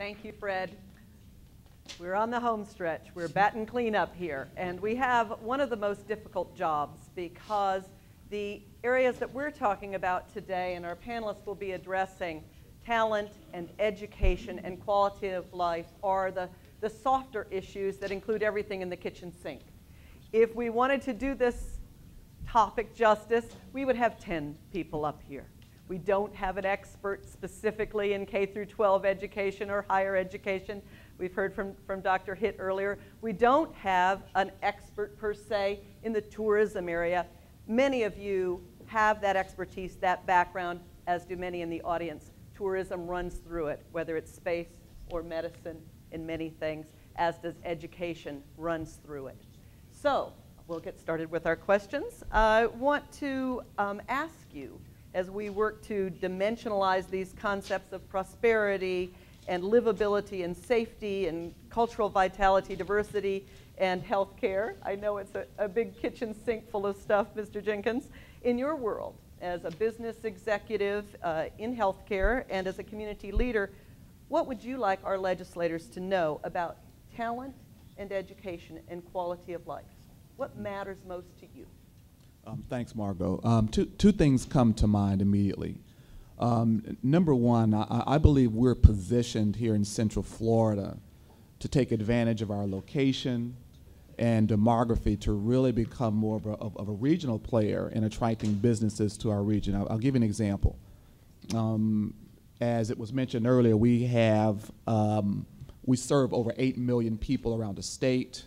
Thank you, Fred. We're on the home stretch. We're batting cleanup here. And we have one of the most difficult jobs because the areas that we're talking about today and our panelists will be addressing, talent and education and quality of life, are the softer issues that include everything in the kitchen sink. If we wanted to do this topic justice, we would have 10 people up here. We don't have an expert specifically in K through 12 education or higher education. We've heard from Dr. Hitt earlier. We don't have an expert per se in the tourism area. Many of you have that expertise, that background, as do many in the audience. Tourism runs through it, whether it's space or medicine in many things, as does education runs through it. So we'll get started with our questions. I want to ask you, as we work to dimensionalize these concepts of prosperity and livability and safety and cultural vitality, diversity, and healthcare. I know it's a big kitchen sink full of stuff, Mr. Jenkins. In your world, as a business executive in healthcare and as a community leader, what would you like our legislators to know about talent and education and quality of life? What matters most to you? Thanks, Margot. Two things come to mind immediately. Number one, I believe we're positioned here in Central Florida to take advantage of our location and demography to really become more of a regional player in attracting businesses to our region. I'll give you an example. As it was mentioned earlier, we serve over 8 million people around the state,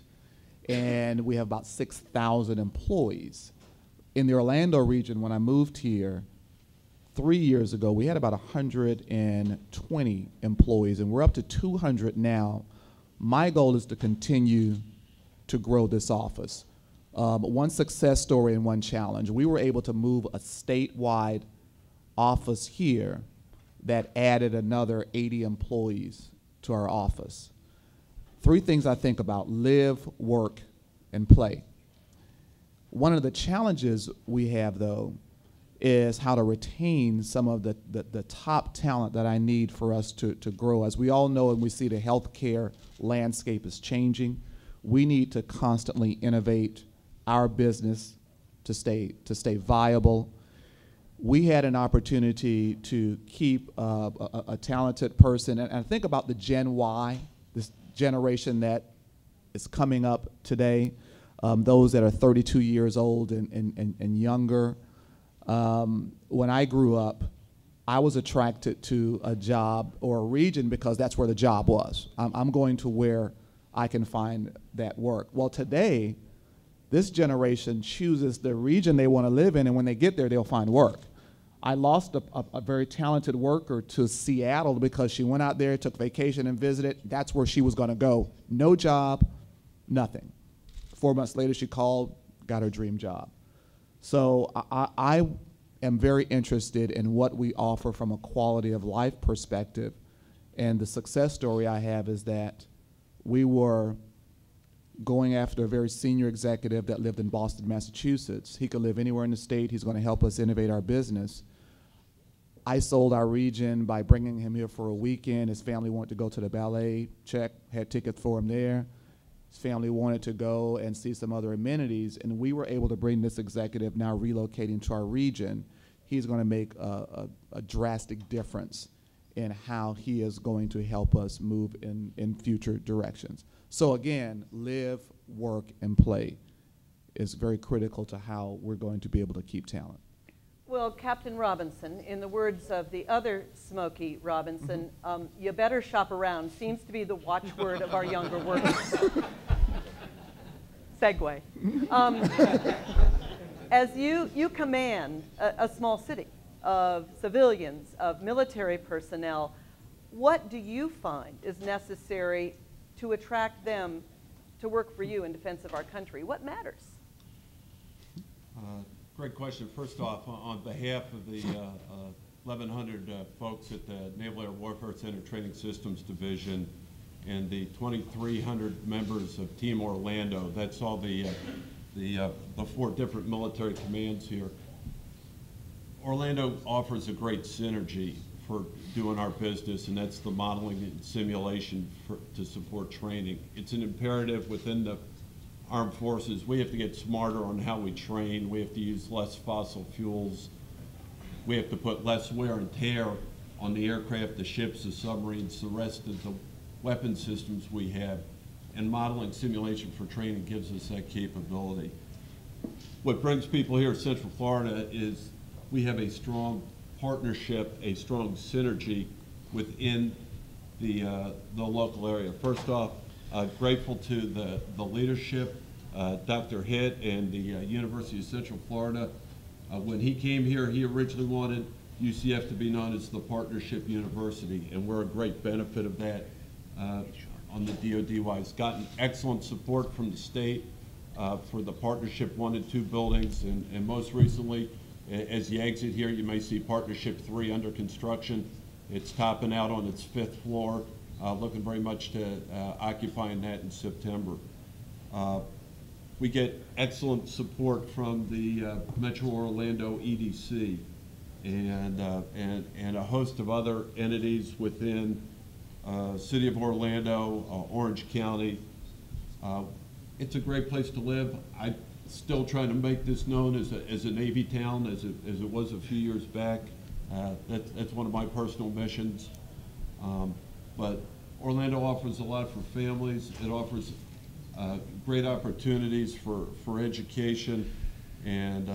and we have about 6,000 employees. In the Orlando region, when I moved here 3 years ago, we had about 120 employees, and we're up to 200 now. My goal is to continue to grow this office. One success story and one challenge. We were able to move a statewide office here that added another 80 employees to our office. Three things I think about: live, work, and play. One of the challenges we have, though, is how to retain some of the top talent that I need for us to grow. As we all know and we see, the healthcare landscape is changing. We need to constantly innovate our business to stay viable. We had an opportunity to keep a talented person, and I think about the Gen Y, this generation that is coming up today, those that are 32 years old and younger. When I grew up, I was attracted to a job or a region because that's where the job was. I'm going to where I can find that work. Well, today, this generation chooses the region they want to live in, and when they get there, they'll find work. I lost a very talented worker to Seattle because she went out there, took vacation and visited. That's where she was going to go. No job, nothing. 4 months later, she called, got her dream job. So I am very interested in what we offer from a quality of life perspective. And the success story I have is that we were going after a very senior executive that lived in Boston, Massachusetts. He could live anywhere in the state. He's going to help us innovate our business. I sold our region by bringing him here for a weekend. His family wanted to go to the ballet, had tickets for him there. His family wanted to go and see some other amenities, and we were able to bring this executive, now relocating to our region. He's going to make a drastic difference in how he is going to help us move in future directions. So again, live, work, and play is very critical to how we're going to be able to keep talent. Well, Captain Robinson, in the words of the other Smokey Robinson, you better shop around seems to be the watchword of our younger workers. Segue. As you command a small city of civilians, of military personnel, what do you find is necessary to attract them to work for you in defense of our country? What matters? Great question. First off, on behalf of the 1,100 folks at the Naval Air Warfare Center Training Systems Division and the 2,300 members of Team Orlando, that's all the 4 different military commands here. Orlando offers a great synergy for doing our business, and that's the modeling and simulation to support training. It's an imperative within the armed forces. We have to get smarter on how we train. We have to use less fossil fuels. We have to put less wear and tear on the aircraft, the ships, the submarines, the rest of the weapon systems we have. And modeling simulation for training gives us that capability. What brings people here at Central Florida is we have a strong partnership, a strong synergy within the local area. First off, grateful to the leadership, Dr. Hitt and the University of Central Florida. When he came here, he originally wanted UCF to be known as the Partnership University, and we're a great benefit of that on the DoD-wise. Gotten excellent support from the state for the Partnership 1 and 2 buildings, and most recently, as you exit here, you may see Partnership 3 under construction. It's topping out on its 5th floor, looking very much to occupying that in September. We get excellent support from the Metro Orlando EDC and a host of other entities within City of Orlando, Orange County. It's a great place to live. I'm still trying to make this known as a Navy town as it was a few years back. That's one of my personal missions. But Orlando offers a lot for families. It offers great opportunities for education, and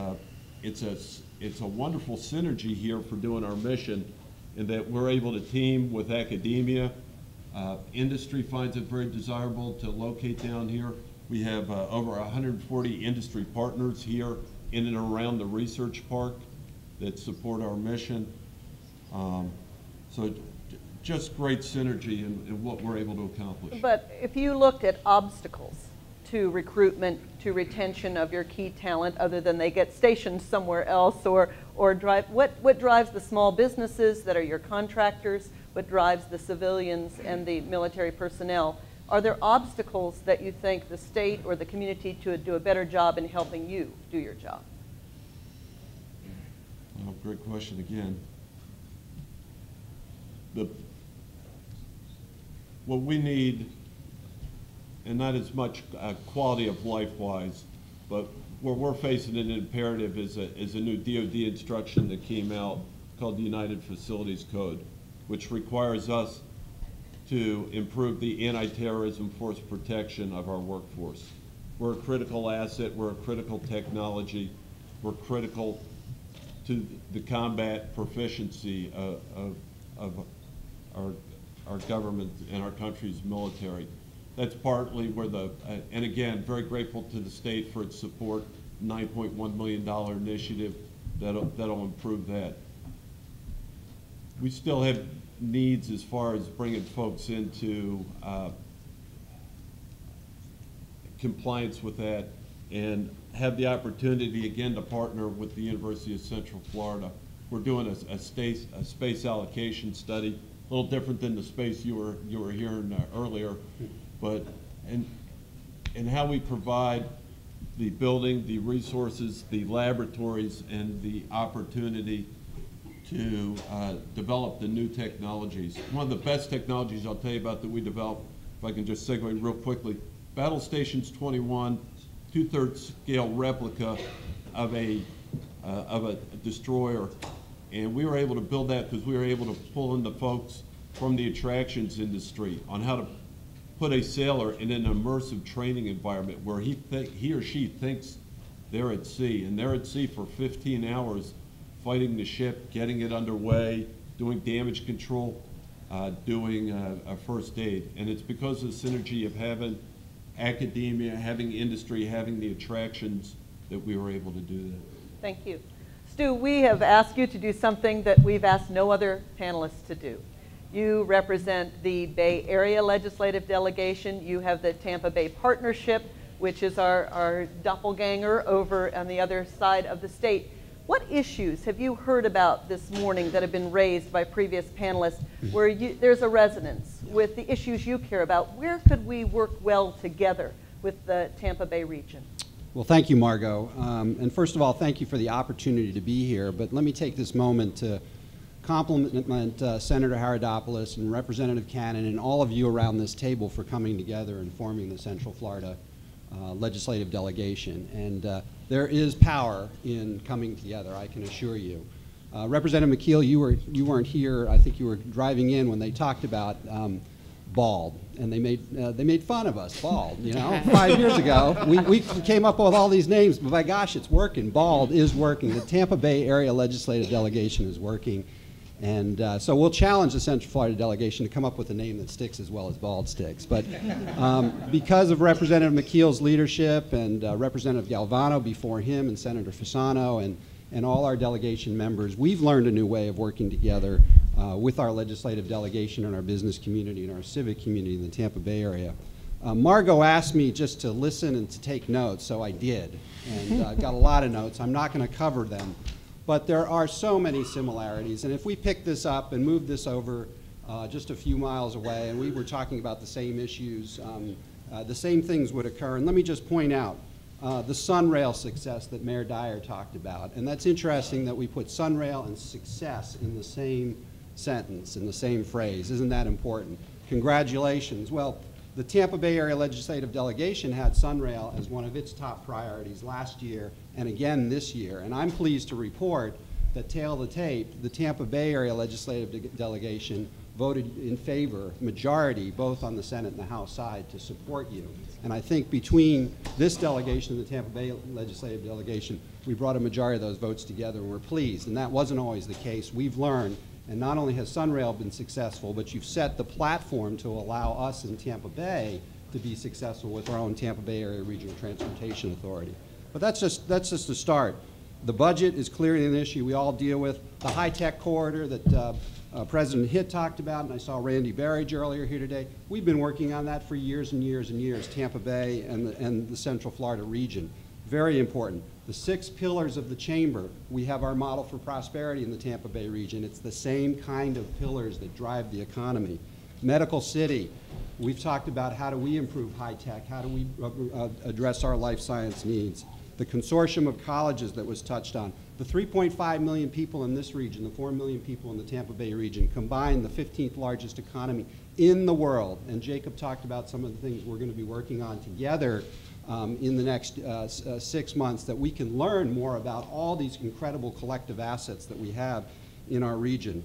it's a wonderful synergy here for doing our mission in that we're able to team with academia. Industry finds it very desirable to locate down here. We have over 140 industry partners here in and around the research park that support our mission. So just great synergy in what we're able to accomplish. But if you looked at obstacles to recruitment, to retention of your key talent, other than they get stationed somewhere else, or drive, what drives the small businesses that are your contractors? What drives the civilians and the military personnel? Are there obstacles that you think the state or the community to do a better job in helping you do your job? Oh, great question again. What we need, and not as much quality of life-wise, but where we're facing an imperative is a new DoD instruction that came out called the United Facilities Code, which requires us to improve the anti-terrorism force protection of our workforce. We're a critical asset, we're a critical technology, we're critical to the combat proficiency of our government and our country's military. That's partly where and again, very grateful to the state for its support, $9.1 million initiative that'll improve that. We still have needs as far as bringing folks into compliance with that, and have the opportunity again to partner with the University of Central Florida. We're doing a space allocation study, a little different than the space you were hearing earlier, but and how we provide the building, the resources, the laboratories, and the opportunity to develop the new technologies. One of the best technologies I'll tell you about that we developed, if I can just segue real quickly, Battle Stations 21, 2/3 scale replica of a destroyer. And we were able to build that because we were able to pull in the folks from the attractions industry on how to put a sailor in an immersive training environment where he or she thinks they're at sea, and they're at sea for 15 hours fighting the ship, getting it underway, doing damage control, doing a first aid. And it's because of the synergy of having academia, having industry, having the attractions that we were able to do that. Thank you. Stu, we have asked you to do something that we've asked no other panelists to do. You represent the Bay Area Legislative Delegation. You have the Tampa Bay Partnership, which is our doppelganger over on the other side of the state. What issues have you heard about this morning that have been raised by previous panelists where there's a resonance with the issues you care about? Where could we work well together with the Tampa Bay region? Well, thank you, Margot. And first of all, thank you for the opportunity to be here. But let me take this moment to compliment Senator Haradopoulos and Representative Cannon and all of you around this table for coming together and forming the Central Florida legislative delegation. And there is power in coming together, I can assure you. Representative McKeel, you weren't here. I think you were driving in when they talked about bald, and they made fun of us, bald. You know, 5 years ago, we came up with all these names, but by gosh, it's working. Bald is working. The Tampa Bay Area Legislative Delegation is working, and so we'll challenge the Central Florida Delegation to come up with a name that sticks as well as bald sticks. But because of Representative McKeel's leadership and Representative Galvano before him and Senator Fasano and all our delegation members, we've learned a new way of working together with our legislative delegation and our business community and our civic community in the Tampa Bay area. Margot asked me just to listen and to take notes, so I did, and I've got a lot of notes. I'm not going to cover them, but there are so many similarities, and if we pick this up and move this over just a few miles away, and we were talking about the same issues, the same things would occur. And let me just point out the Sunrail success that Mayor Dyer talked about. And that's interesting that we put Sunrail and success in the same sentence, in the same phrase. Isn't that important? Congratulations. Well, the Tampa Bay Area Legislative Delegation had Sunrail as one of its top priorities last year and again this year. And I'm pleased to report that tail of the tape, the Tampa Bay Area Legislative Delegation voted in favor, majority, both on the Senate and the House side, to support you. And I think between this delegation and the Tampa Bay Legislative Delegation, we brought a majority of those votes together, and we're pleased. And that wasn't always the case. We've learned, and not only has Sunrail been successful, but you've set the platform to allow us in Tampa Bay to be successful with our own Tampa Bay Area Regional Transportation Authority. But that's just the start. The budget is clearly an issue we all deal with. The high-tech corridor that President Hitt talked about, and I saw Randy Barrage earlier here today. We've been working on that for years and years and years, Tampa Bay and the Central Florida region. Very important. The 6 pillars of the chamber, we have our model for prosperity in the Tampa Bay region. It's the same kind of pillars that drive the economy. Medical City, we've talked about how do we improve high-tech, how do we address our life science needs. The consortium of colleges that was touched on. The 3.5 million people in this region, the 4 million people in the Tampa Bay region, combine the 15th largest economy in the world. And Jacob talked about some of the things we're going to be working on together in the next 6 months, that we can learn more about all these incredible collective assets that we have in our region.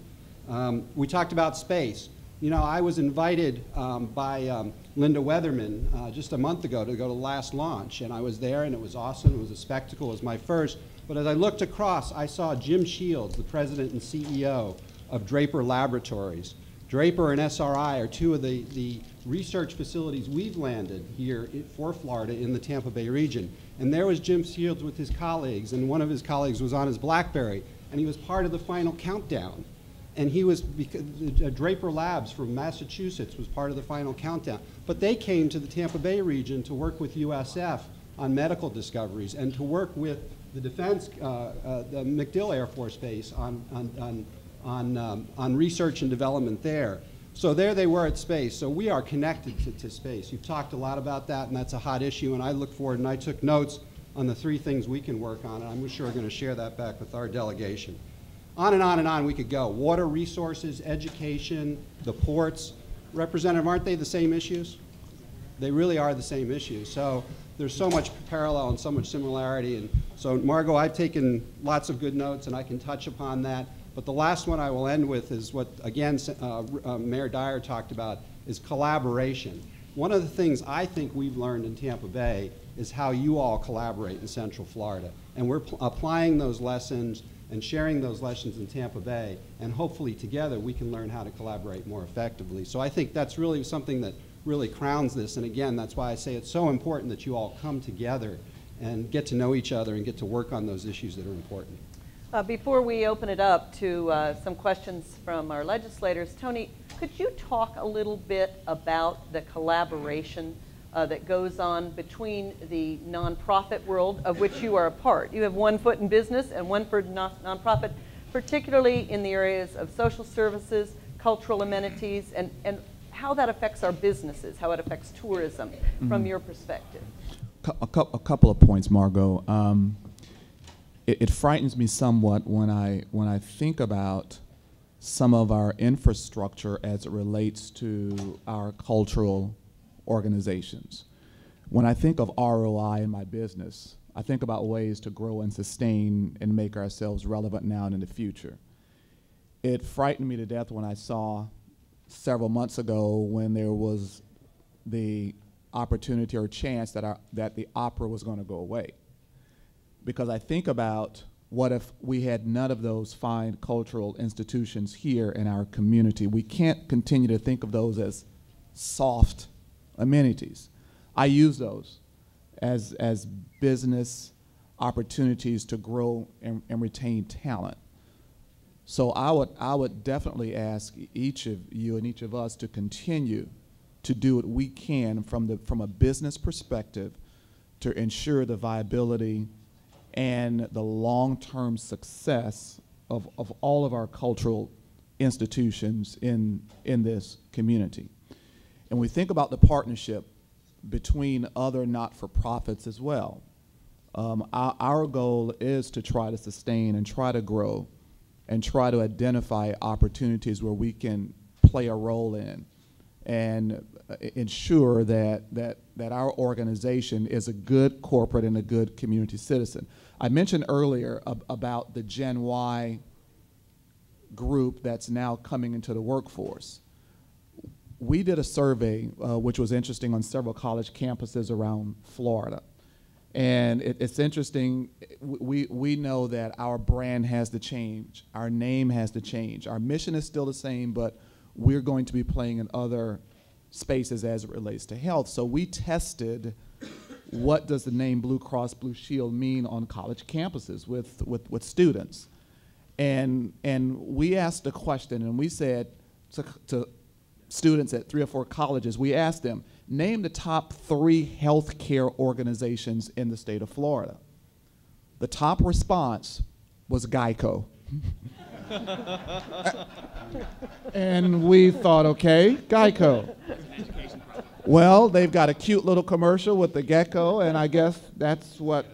We talked about space. You know, I was invited by Linda Weatherman just a month ago to go to the last launch, and I was there, and it was awesome. It was a spectacle. It was my first. But as I looked across, I saw Jim Shields, the president and CEO of Draper Laboratories. Draper and SRI are 2 of the research facilities we've landed here for Florida in the Tampa Bay region. And there was Jim Shields with his colleagues, and one of his colleagues was on his BlackBerry, and he was part of the final countdown. And he was, Draper Labs from Massachusetts was part of the final countdown. But they came to the Tampa Bay region to work with USF on medical discoveries and to work with the defense, the MacDill Air Force Base on research and development there. So there they were at space. So we are connected to space. You've talked a lot about that, and that's a hot issue. And I look forward, and I took notes on the 3 things we can work on, and I'm sure we're going to share that back with our delegation. On and on and on we could go. Water resources, education, the ports. Representative, aren't they the same issues? They really are the same issues. So there's so much parallel and so much similarity. And so, Margot, I've taken lots of good notes, and I can touch upon that. But the last one I will end with is what, again, Mayor Dyer talked about, is collaboration. One of the things I think we've learned in Tampa Bay is how you all collaborate in Central Florida. And we're applying those lessons and sharing those lessons in Tampa Bay, and hopefully together we can learn how to collaborate more effectively. So I think that's really something that really crowns this, and again, that's why I say it's so important that you all come together and get to know each other and get to work on those issues that are important. Before we open it up to some questions from our legislators, Tony, could you talk a little bit about the collaboration that goes on between the nonprofit world, of which you are a part? You have one foot in business and one foot in nonprofit, particularly in the areas of social services, cultural amenities, and how that affects our businesses, how it affects tourism, from your perspective. A couple of points, Margot. It frightens me somewhat when I think about some of our infrastructure as it relates to our cultural organizations. When I think of ROI in my business, I think about ways to grow and sustain and make ourselves relevant now and in the future. It frightened me to death when I saw several months ago when there was the opportunity or chance that the opera was going to go away. Because I think about what if we had none of those fine cultural institutions here in our community. We can't continue to think of those as soft amenities. I use those as business opportunities to grow and retain talent. So I would definitely ask each of you and each of us to continue to do what we can from a business perspective to ensure the viability and the long-term success of all of our cultural institutions in this community. And we think about the partnership between other not-for-profits as well. Our goal is to try to sustain and try to grow and try to identify opportunities where we can play a role in and ensure that our organization is a good corporate and a good community citizen. I mentioned earlier about the Gen Y group that's now coming into the workforce. We did a survey, which was interesting, on several college campuses around Florida. And it's interesting, we know that our brand has to change, our name has to change. Our mission is still the same, but we're going to be playing in other spaces as it relates to health. So we tested what does the name Blue Cross Blue Shield mean on college campuses with students. And we asked a question, and we said to students at 3 or 4 colleges, we asked them, name the top 3 healthcare organizations in the state of Florida. The top response was Geico. And we thought, okay, Geico. Well, they've got a cute little commercial with the gecko, and I guess that's what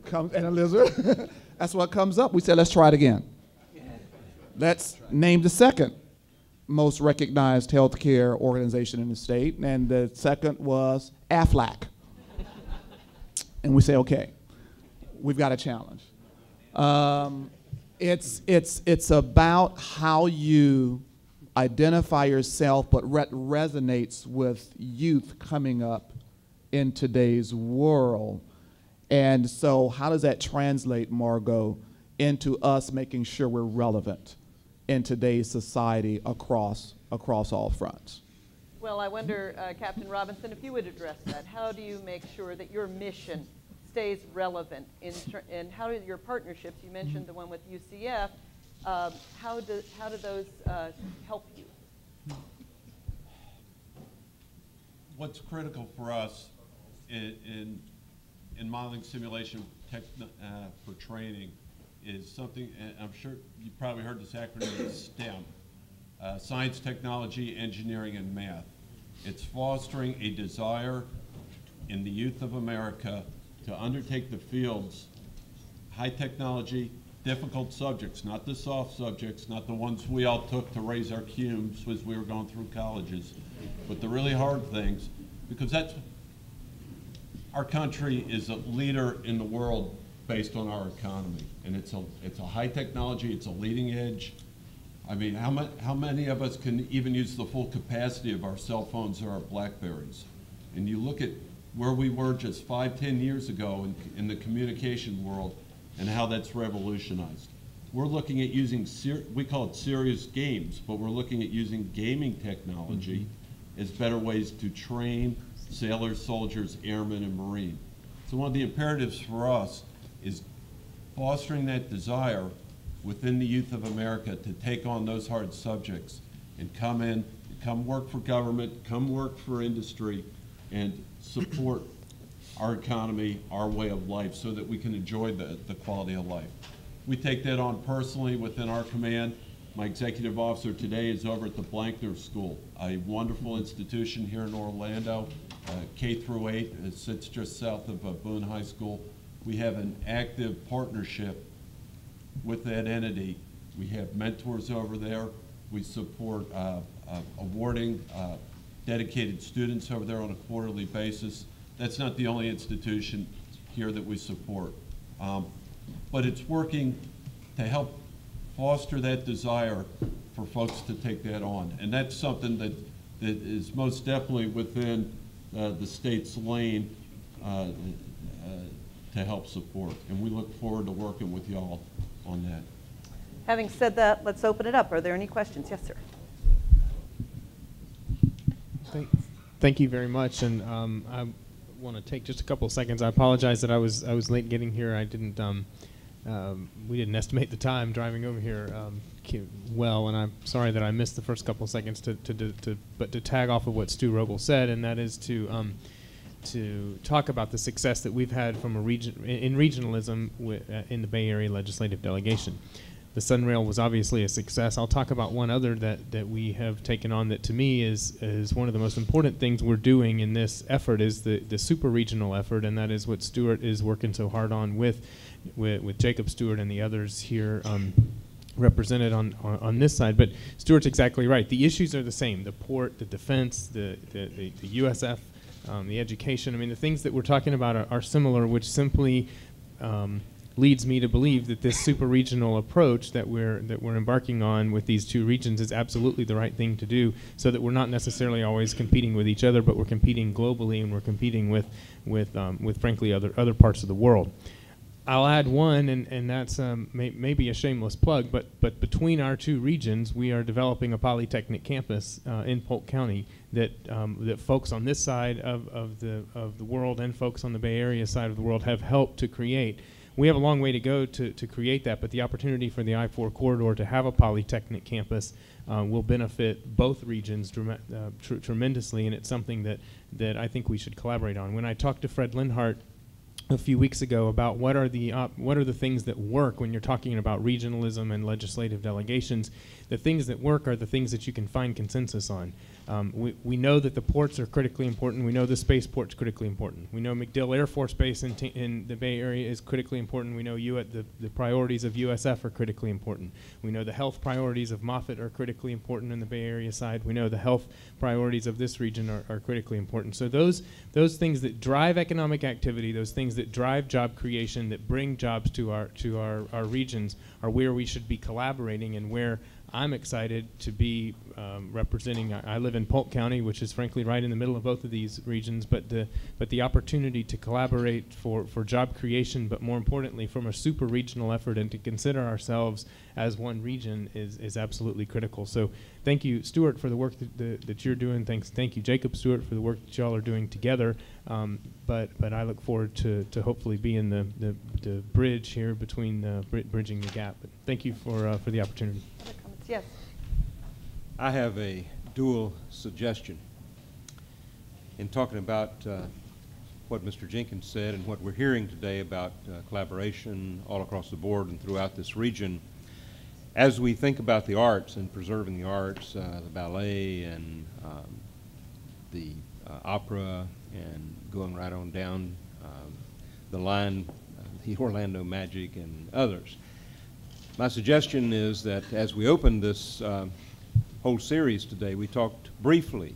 comes, and a lizard. That's what comes up. We said, let's try it again. Let's name the second most recognized healthcare organization in the state, and the second was Aflac. And we say, okay, we've got a challenge. It's about how you identify yourself, but resonates with youth coming up in today's world. And so how does that translate, Margot, into us making sure we're relevant in today's society across all fronts? Well, I wonder, Captain Robinson, if you would address that. How do you make sure that your mission stays relevant, and how do your partnerships, you mentioned the one with UCF, how do those help you? What's critical for us in modeling simulation for training is something, and I'm sure you probably heard this acronym, STEM, science, technology, engineering, and math. It's fostering a desire in the youth of America to undertake the fields, high technology, difficult subjects, not the soft subjects, not the ones we all took to raise our cumes as we were going through colleges, but the really hard things, because that's, our country is a leader in the world based on our economy, and it's a high technology, it's a leading edge. I mean, how many of us can even use the full capacity of our cell phones or our BlackBerries? And you look at where we were just 5-10 years ago in the communication world and how that's revolutionized. We're looking at using, we call it serious games, but we're looking at using gaming technology as better ways to train sailors, soldiers, airmen, and Marine. So one of the imperatives for us is fostering that desire within the youth of America to take on those hard subjects and come work for government, come work for industry, and support our economy, our way of life, so that we can enjoy the quality of life. We take that on personally within our command. My executive officer today is over at the Blankner School, a wonderful institution here in Orlando, K through 8. It sits just south of Boone High School. We have an active partnership with that entity. We have mentors over there. We support awarding dedicated students over there on a quarterly basis. That's not the only institution here that we support. But it's working to help foster that desire for folks to take that on. And that's something that is most definitely within the state's lane to help support. And we look forward to working with y'all on that. Having said that, let's open it up. Are there any questions? Yes, sir. Thank you very much. And I want to take just a couple of seconds. I apologize that I was late getting here. I didn't we didn't estimate the time driving over here well, and I'm sorry that I missed the first couple of seconds but to tag off of what Stu Roble said, and that is to talk about the success that we've had from in regionalism in the Bay Area legislative delegation. The Sunrail was obviously a success. I'll talk about one other that we have taken on that to me is one of the most important things we're doing in this effort is the super regional effort, and that is what Stuart is working so hard on with Jacob Stewart and the others here represented on this side. But Stuart's exactly right. The issues are the same: the port, the defense, the USF, the education. I mean, the things that we're talking about are similar, which simply leads me to believe that this super regional approach that we're embarking on with these two regions is absolutely the right thing to do, so that we're not necessarily always competing with each other, but we're competing globally, and we're competing with frankly other parts of the world. I'll add one, and that's maybe a shameless plug, but between our two regions, we are developing a polytechnic campus in Polk County that folks on this side of the world and folks on the Bay Area side of the world have helped to create. We have a long way to go to create that, but the opportunity for the I-4 corridor to have a polytechnic campus will benefit both regions tremendously, and it's something that I think we should collaborate on. When I talked to Fred Leonhardt a few weeks ago about what are the things that work when you're talking about regionalism and legislative delegations, the things that work are the things that you can find consensus on. We know that the ports are critically important. We know the spaceport's critically important. We know MacDill Air Force Base in the Bay Area is critically important. We know the priorities of USF are critically important. We know the health priorities of Moffett are critically important in the Bay Area side. We know the health priorities of this region are critically important. So those things that drive economic activity, those things that drive job creation, that bring jobs to our regions are where we should be collaborating, and where I'm excited to be representing. I live in Polk County, which is frankly right in the middle of both of these regions, but the opportunity to collaborate for job creation, but more importantly from a super regional effort, and to consider ourselves as one region is absolutely critical. So thank you, Stuart, for the work that you're doing. Thank you, Jacob Stewart, for the work that y'all are doing together. But I look forward to hopefully being the bridge here between bridging the gap. But thank you for the opportunity. Yes. I have a dual suggestion. In talking about what Mr. Jenkins said and what we're hearing today about collaboration all across the board and throughout this region, as we think about the arts and preserving the arts, the ballet and the opera, and going right on down the line, the Orlando Magic and others, my suggestion is that as we open this whole series today, we talked briefly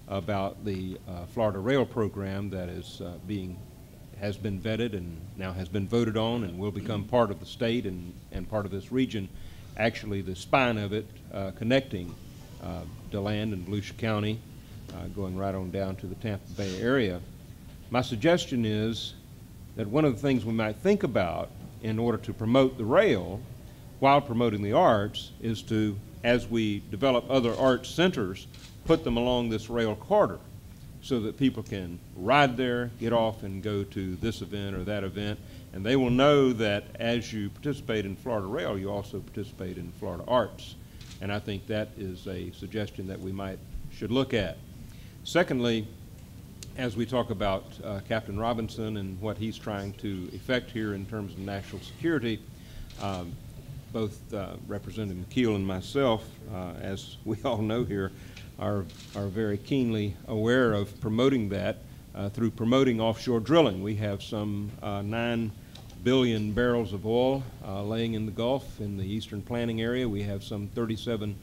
about the Florida Rail program that has been vetted and now has been voted on and will become part of the state and part of this region. Actually, the spine of it connecting DeLand and Volusia County, going right on down to the Tampa Bay area. My suggestion is that one of the things we might think about in order to promote the rail while promoting the arts is to, as we develop other arts centers, put them along this rail corridor so that people can ride there, get off, and go to this event or that event. And they will know that as you participate in Florida Rail, you also participate in Florida arts. And I think that is a suggestion that we should look at. Secondly, as we talk about Captain Robinson and what he's trying to effect here in terms of national security, both Representative McKeel and myself, as we all know here, are very keenly aware of promoting that through promoting offshore drilling. We have some 9 billion barrels of oil laying in the Gulf in the eastern planning area. We have some 37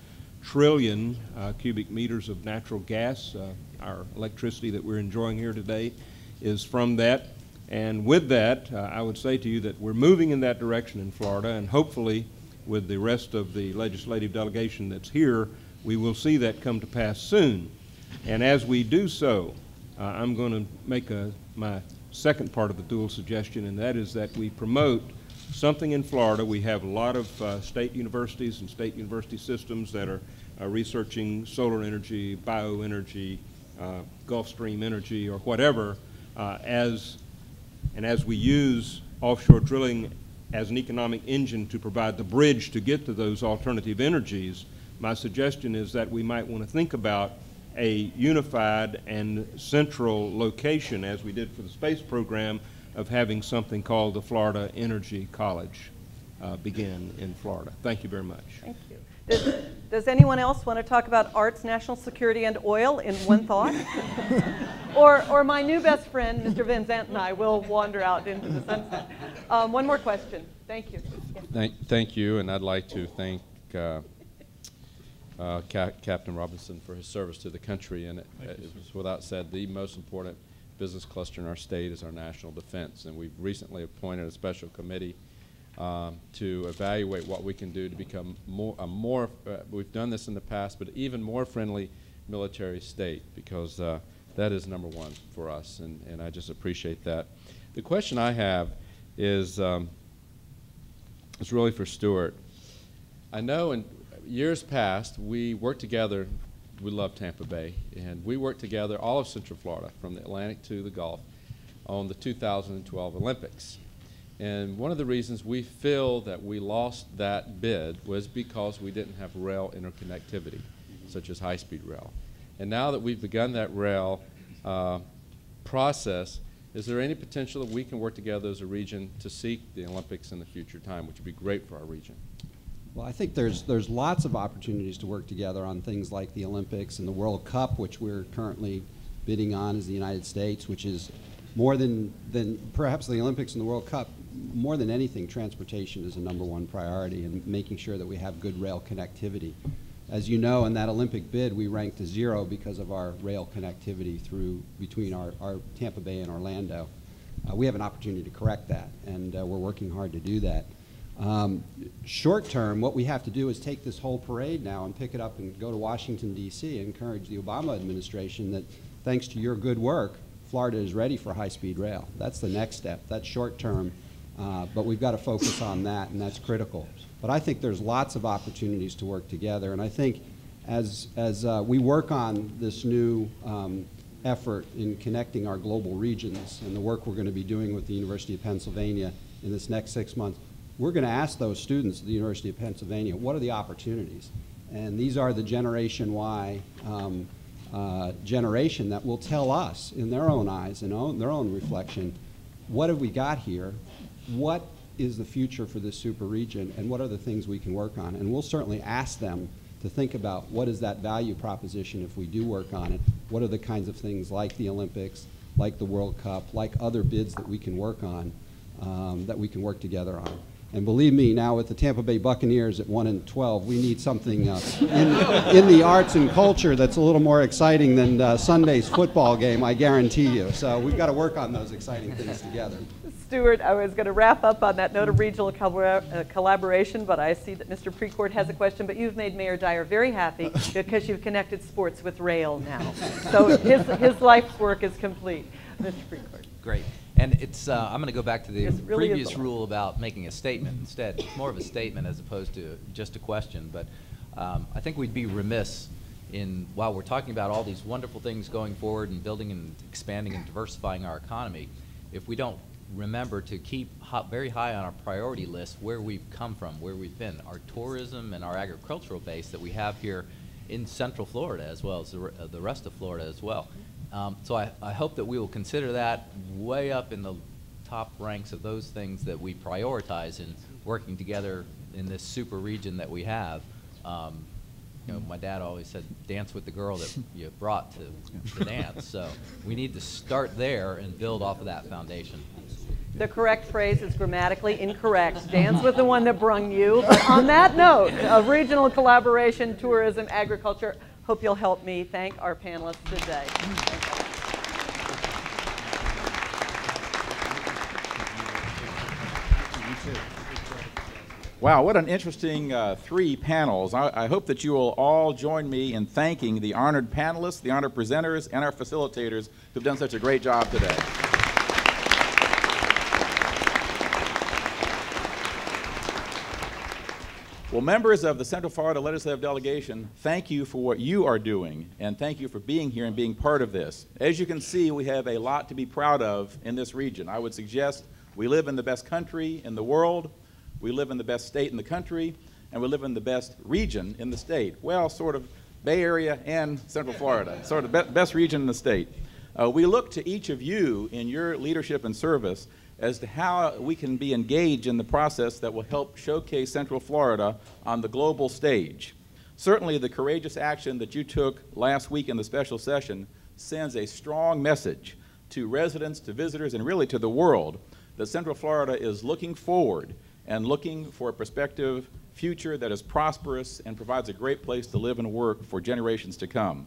trillion cubic meters of natural gas. Our electricity that we're enjoying here today is from that. And with that, I would say to you that we're moving in that direction in Florida, and hopefully with the rest of the legislative delegation that's here, we will see that come to pass soon. And as we do so, I'm going to make my second part of the dual suggestion, and that is that we promote something in Florida. We have a lot of state universities and state university systems that are researching solar energy, bioenergy, Gulf Stream energy, or whatever, as we use offshore drilling as an economic engine to provide the bridge to get to those alternative energies, my suggestion is that we might want to think about a unified and central location, as we did for the space program, of having something called the Florida Energy College begin in Florida. Thank you very much. Thank you. Does anyone else want to talk about arts, national security, and oil in one thought? or my new best friend, Mr. Van Zandt, and I will wander out into the sunset. One more question. Thank you. Yes. Thank you, and I'd like to thank Captain Robinson for his service to the country, and it was without said the most important business cluster in our state is our national defense, and we've recently appointed a special committee to evaluate what we can do to become more we've done this in the past, but even more friendly military state, because that is number one for us, and I just appreciate that. The question I have is really for Stuart. I know in years past we worked together. We love Tampa Bay, and we worked together all of Central Florida, from the Atlantic to the Gulf, on the 2012 Olympics. And one of the reasons we feel that we lost that bid was because we didn't have rail interconnectivity, such as high-speed rail. And now that we've begun that rail process, is there any potential that we can work together as a region to seek the Olympics in the future time, which would be great for our region? Well, I think there's lots of opportunities to work together on things like the Olympics and the World Cup, which we're currently bidding on as the United States, which is more than perhaps the Olympics and the World Cup. More than anything, transportation is a #1 priority, and making sure that we have good rail connectivity. As you know, in that Olympic bid, we ranked a 0 because of our rail connectivity between our Tampa Bay and Orlando. We have an opportunity to correct that, and we're working hard to do that. Short term, what we have to do is take this whole parade now and pick it up and go to Washington, D.C., and encourage the Obama administration that, thanks to your good work, Florida is ready for high-speed rail. That's the next step. That's short term, but we've got to focus on that, and that's critical. But I think there's lots of opportunities to work together, and I think as we work on this new effort in connecting our global regions and the work we're going to be doing with the University of Pennsylvania in this next 6 months, we're going to ask those students at the University of Pennsylvania, what are the opportunities? And these are the Generation Y generation that will tell us in their own eyes and their own reflection, what have we got here? What is the future for this super region, and what are the things we can work on? And we'll certainly ask them to think about what is that value proposition if we do work on it. What are the kinds of things like the Olympics, like the World Cup, like other bids that we can work on, that we can work together on. And believe me, now with the Tampa Bay Buccaneers at 1-12, we need something in the arts and culture that's a little more exciting than Sunday's football game, I guarantee you. So we've got to work on those exciting things together. Stuart, I was going to wrap up on that note of regional collaboration, but I see that Mr. Precourt has a question. But you've made Mayor Dyer very happy because you've connected sports with rail now. So his life's work is complete. Mr. Precourt. Great. And it's, I'm going to go back to the really previous rule about making a statement instead. It's more of a statement as opposed to just a question. But I think we'd be remiss while we're talking about all these wonderful things going forward and building and expanding and diversifying our economy, if we don't remember to keep very high on our priority list where we've come from, where we've been, our tourism and our agricultural base that we have here in Central Florida as well as the rest of Florida as well. So I hope that we will consider that way up in the top ranks of those things that we prioritize in working together in this super region that we have. You know, my dad always said, dance with the girl that you brought to dance. So we need to start there and build off of that foundation. The correct phrase is grammatically incorrect. Stands with the one that brung you. But on that note of regional collaboration, tourism, agriculture, hope you'll help me thank our panelists today. Wow, what an interesting 3 panels. I hope that you will all join me in thanking the honored panelists, the honored presenters, and our facilitators who've done such a great job today. Well, members of the Central Florida Legislative Delegation, thank you for what you are doing, and thank you for being here and being part of this. As you can see, we have a lot to be proud of in this region. I would suggest we live in the best country in the world, we live in the best state in the country, and we live in the best region in the state. Well, sort of Bay Area and Central Florida, sort of best region in the state. We look to each of you in your leadership and service as to how we can be engaged in the process that will help showcase Central Florida on the global stage. Certainly the courageous action that you took last week in the special session sends a strong message to residents, to visitors, and really to the world that Central Florida is looking forward and looking for a prospective future that is prosperous and provides a great place to live and work for generations to come.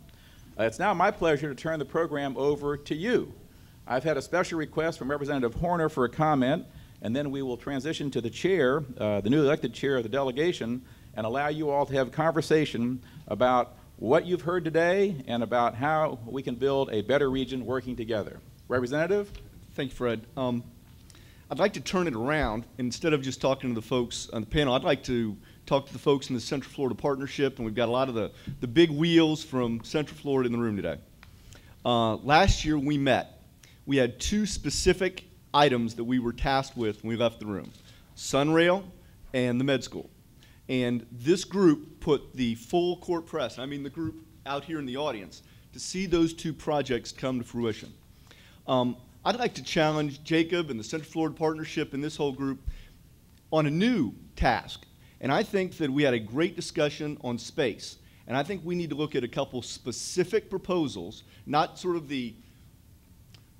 It's now my pleasure to turn the program over to you. I've had a special request from Representative Horner for a comment, and then we will transition to the chair, the newly elected chair of the delegation, and allow you all to have a conversation about what you've heard today and about how we can build a better region working together. Representative? Thank you, Fred. I'd like to turn it around. Instead of just talking to the folks on the panel, I'd like to talk to the folks in the Central Florida Partnership, and we've got a lot of the big wheels from Central Florida in the room today. Last year we met. We had 2 specific items that we were tasked with when we left the room, Sunrail and the med school. And this group put the full court press, I mean the group out here in the audience, to see those 2 projects come to fruition. I'd like to challenge Jacob and the Central Florida Partnership and this whole group on a new task. And I think that we had a great discussion on space. And I think we need to look at a couple specific proposals, not sort of the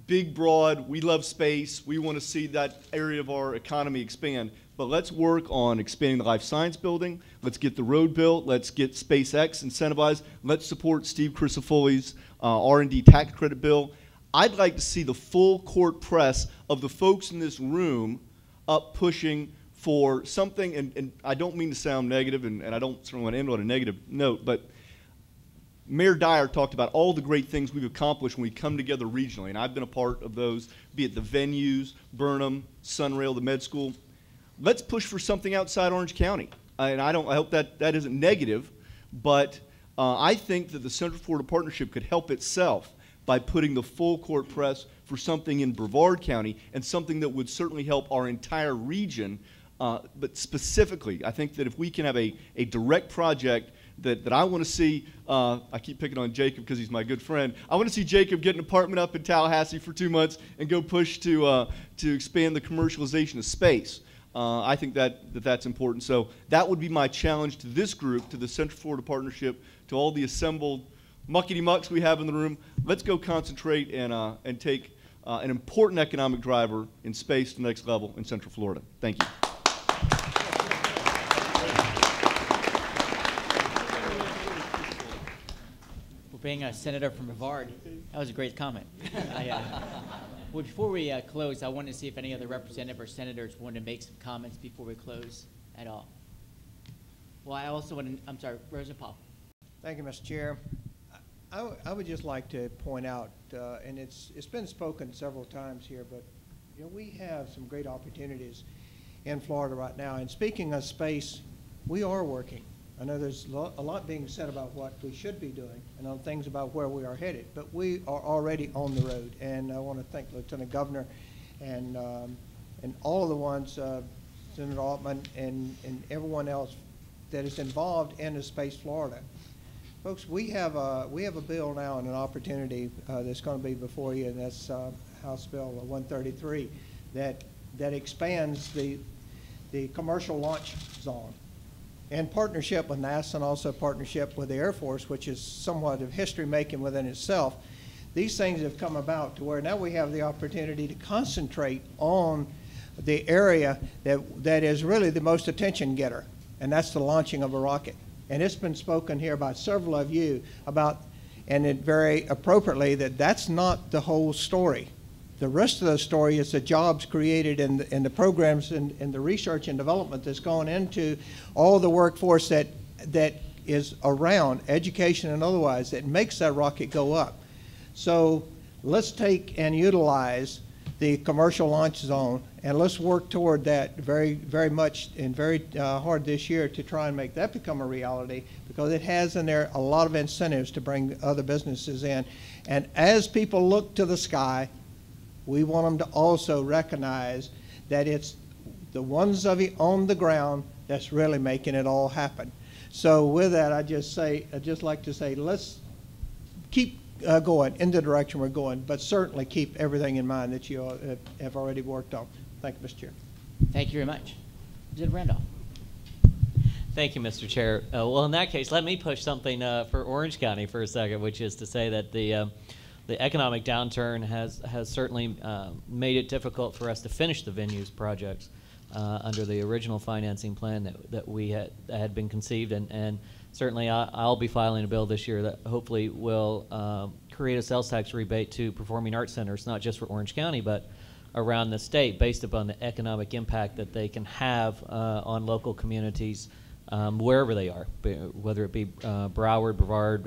big, broad, we love space, we want to see that area of our economy expand. But let's work on expanding the life science building. Let's get the road built. Let's get SpaceX incentivized. Let's support Steve Crisafulli's R&D tax credit bill. I'd like to see the full court press of the folks in this room up pushing for something, and I don't mean to sound negative, and I don't certainly want to end on a negative note, but Mayor Dyer talked about all the great things we've accomplished when we come together regionally, and I've been a part of those, be it the venues, Burnham, Sunrail, the med school. Let's push for something outside Orange County. And I hope that isn't negative, but I think that the Central Florida Partnership could help itself by putting the full court press for something in Brevard County and something that would certainly help our entire region. But specifically, I think that if we can have a direct project that I want to see, I keep picking on Jacob because he's my good friend. I want to see Jacob get an apartment up in Tallahassee for 2 months and go push to expand the commercialization of space. I think that's important. So that would be my challenge to this group, to the Central Florida Partnership, to all the assembled muckety-mucks we have in the room. Let's go concentrate and take an important economic driver in space to the next level in Central Florida. Thank you. Being a senator from Brevard, that was a great comment. Well, before we close, I wanted to see if any other representative or senators wanted to make some comments before we close at all. Well, I also want to, I'm sorry, Rosa Paul. Thank you, Mr. Chair. I would just like to point out, and it's been spoken several times here, but we have some great opportunities in Florida right now. And speaking of space, we are working. I know there's a lot being said about what we should be doing and on things about where we are headed, but we are already on the road. And I want to thank Lieutenant Governor and all of the ones, Senator Altman and everyone else that is involved in the Space Florida. Folks, we have a bill now and an opportunity that's going to be before you, and that's House Bill 133 that expands the commercial launch zone. In partnership with NASA and also partnership with the Air Force, which is somewhat of history-making within itself, these things have come about to where now we have the opportunity to concentrate on the area that is really the most attention getter, and that's the launching of a rocket. And it's been spoken here by several of you about, and it very appropriately, that that's not the whole story. The rest of the story is the jobs created in the programs and the research and development that's gone into all the workforce that is around, education and otherwise, that makes that rocket go up. So let's take and utilize the commercial launch zone, and let's work toward that very, very much and very hard this year to try and make that become a reality, because it has in there a lot of incentives to bring other businesses in. And as people look to the sky, we want them to also recognize that it's the ones of you on the ground that's really making it all happen. So with that, I'd just like to say, let's keep going in the direction we're going, but certainly keep everything in mind that you have already worked on. Thank you, Mr. Chair. Thank you very much. Representative Randolph. Thank you, Mr. Chair. Well, in that case, let me push something for Orange County for a second, which is to say that the economic downturn has certainly made it difficult for us to finish the venues projects under the original financing plan that we had been conceived, and certainly I'll be filing a bill this year that hopefully will create a sales tax rebate to performing arts centers, not just for Orange County, but around the state, based upon the economic impact that they can have on local communities wherever they are, whether it be Broward, Brevard,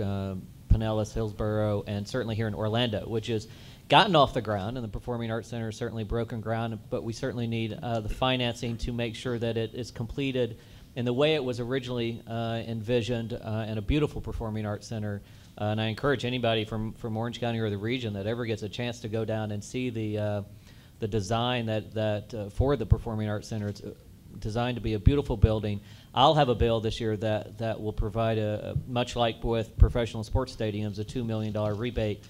Pinellas, Hillsborough, and certainly here in Orlando, which has gotten off the ground, and the Performing Arts Center has certainly broken ground, but we certainly need the financing to make sure that it is completed in the way it was originally envisioned, and a beautiful Performing Arts Center. And I encourage anybody from Orange County or the region that ever gets a chance to go down and see the design that for the Performing Arts Center. It's designed to be a beautiful building. I'll have a bill this year that will provide much like with professional sports stadiums, a $2 million rebate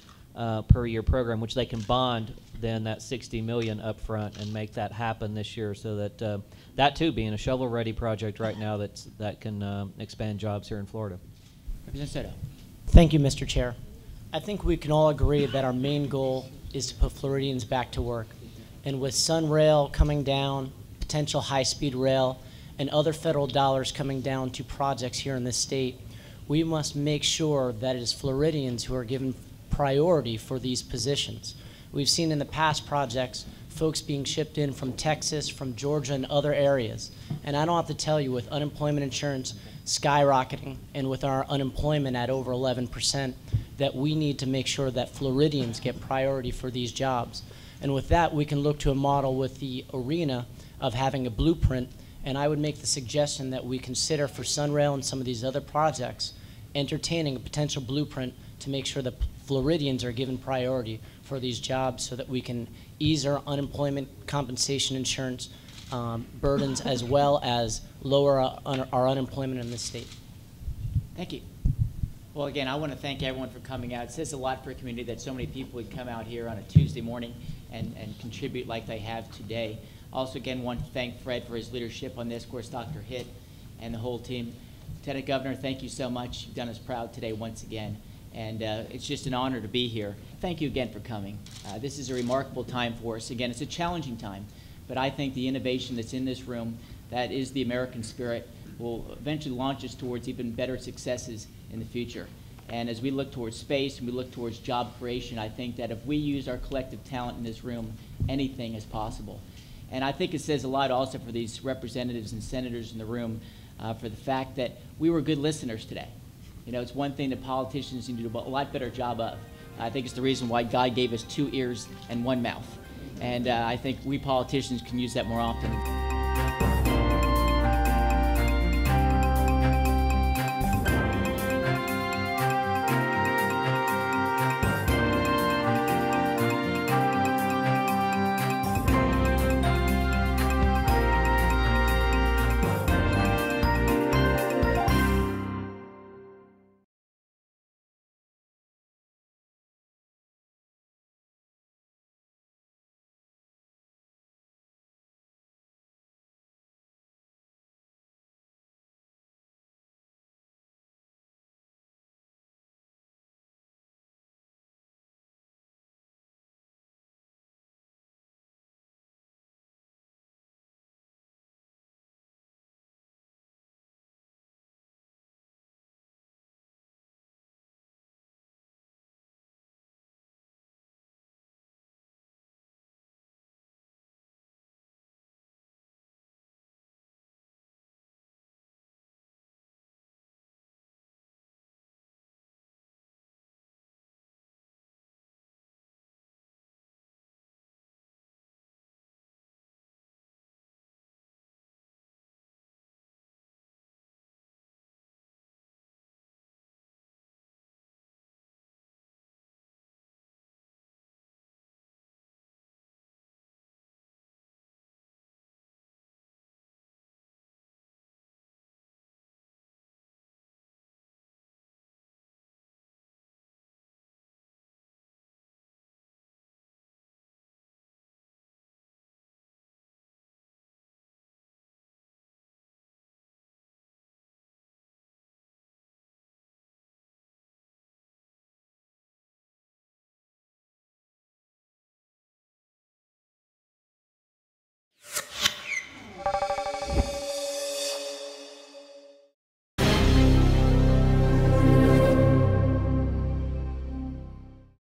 per year program, which they can bond then that $60 million up front and make that happen this year, so that that too being a shovel-ready project right now that can expand jobs here in Florida. Representative Soto. Thank you, Mr. Chair. I think we can all agree that our main goal is to put Floridians back to work. And with SunRail coming down, potential high-speed rail, and other federal dollars coming down to projects here in this state, we must make sure that it is Floridians who are given priority for these positions. We've seen in the past projects folks being shipped in from Texas, from Georgia, and other areas. And I don't have to tell you, with unemployment insurance skyrocketing and with our unemployment at over 11%, that we need to make sure that Floridians get priority for these jobs. And with that, we can look to a model with the arena of having a blueprint. And I would make the suggestion that we consider for SunRail and some of these other projects entertaining a potential blueprint to make sure that Floridians are given priority for these jobs, so that we can ease our unemployment compensation insurance burdens, as well as lower our unemployment in this state. Thank you. Well, again, I want to thank everyone for coming out. It says a lot for a community that so many people would come out here on a Tuesday morning and contribute like they have today. Also, again, want to thank Fred for his leadership on this, of course, Dr. Hitt and the whole team. Lieutenant Governor, thank you so much. You've done us proud today once again. And it's just an honor to be here. Thank you again for coming. This is a remarkable time for us. Again, it's a challenging time, but I think the innovation that's in this room, that is the American spirit, will eventually launch us towards even better successes in the future. And as we look towards space and we look towards job creation, I think that if we use our collective talent in this room, anything is possible. And I think it says a lot also for these representatives and senators in the room for the fact that we were good listeners today. You know, it's one thing that politicians need to do a lot better job of. I think it's the reason why God gave us 2 ears and 1 mouth. And I think we politicians can use that more often.